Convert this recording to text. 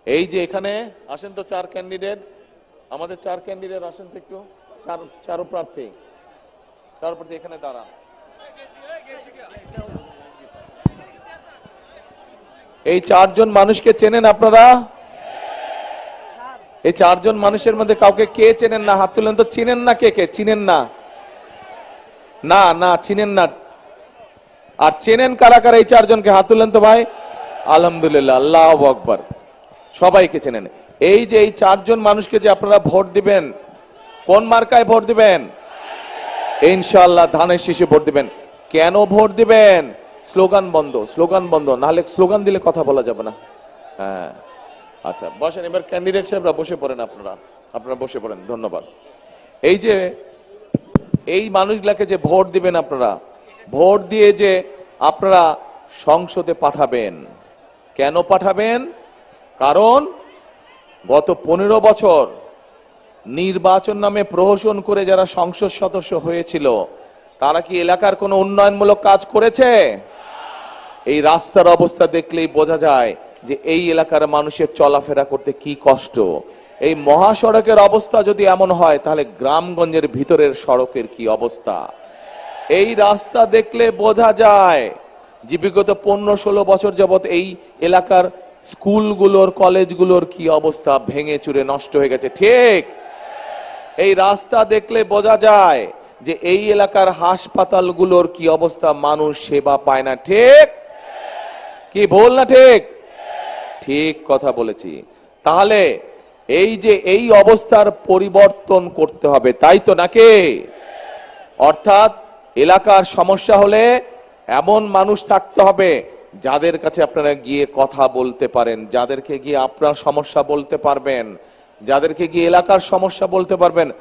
এই যে এখানে আসেন তো চার ক্যান্ডিডেট, আমাদের চার ক্যান্ডিডেট আসেন তো একটু, চার প্রার্থী এখানে দাঁড়ান। এই চারজন মানুষকে চেনেন আপনারা? এই চারজন মানুষের মধ্যে কাউকে কে চেনেন না? হাত তুলেন তো। চিনেন না? কে কে চিনেন না? না না চিনেন না। আর চেনেন কারা কারা এই চারজনকে? হাত তুলেন তো ভাই। আলহামদুলিল্লাহ, আল্লাহু আকবার, সবাইকে চেনেন। এই যে এই চারজন মানুষকে যে আপনারা ভোট দিবেন, কোন মার্কায় ভোট দিবেন? ইনশাআল্লাহ ধানের শীষে ভোট দিবেন। কেন ভোট দিবেন? স্লোগান বন্ধ, নাহলে স্লোগান দিলে কথা বলা যাবে না। হ্যাঁ, আচ্ছা বসেন এবার। ক্যান্ডিডেট সাহেবরা বসে পড়েন, আপনারা বসে পড়েন। ধন্যবাদ। এই যে এই মানুষগুলাকে যে ভোট দিবেন, আপনারা ভোট দিয়ে যে আপনারা সংসদে পাঠাবেন। কেন পাঠাবেন? কারণ গত 15 বছর নির্বাচন নামে প্রহসন করে যারা সংসদ সদস্য হয়েছিল, তারা কি এলাকার কোনো উন্নয়নমূলক কাজ করেছে? এই রাস্তার অবস্থা দেখলেই বোঝা যায় যে এই এলাকার মানুষের চলাফেরা করতে কি কষ্ট। এই মহাসড়কের অবস্থা যদি এমন হয়, তাহলে গ্রামগঞ্জের ভিতরের সড়কের কি অবস্থা। এই রাস্তা দেখলে বোঝা যায় যে বিগত 15-16 বছর যাবত এই এলাকার স্কুলগুলোর, কলেজগুলোর কি অবস্থা, ভেঙে চুরে নষ্ট হয়ে গেছে। ঠিক এই রাস্তা দেখলে বোঝা যায় যে এই এলাকার হাসপাতালগুলোর কি অবস্থা, মানুষ সেবা পায় না। ঠিক কি বল না? ঠিক ঠিক কথা বলেছি। তাহলে এই যে এই অবস্থার পরিবর্তন করতে হবে, তাই তো নাকি? অর্থাৎ এলাকার সমস্যা হলে এমন মানুষ থাকতে হবে যাদের কাছে আপনারা গিয়ে কথা বলতে পারেন, যাদেরকে গিয়ে আপনার সমস্যা বলতে পারবেন, যাদেরকে গিয়ে এলাকার সমস্যা বলতে পারবেন।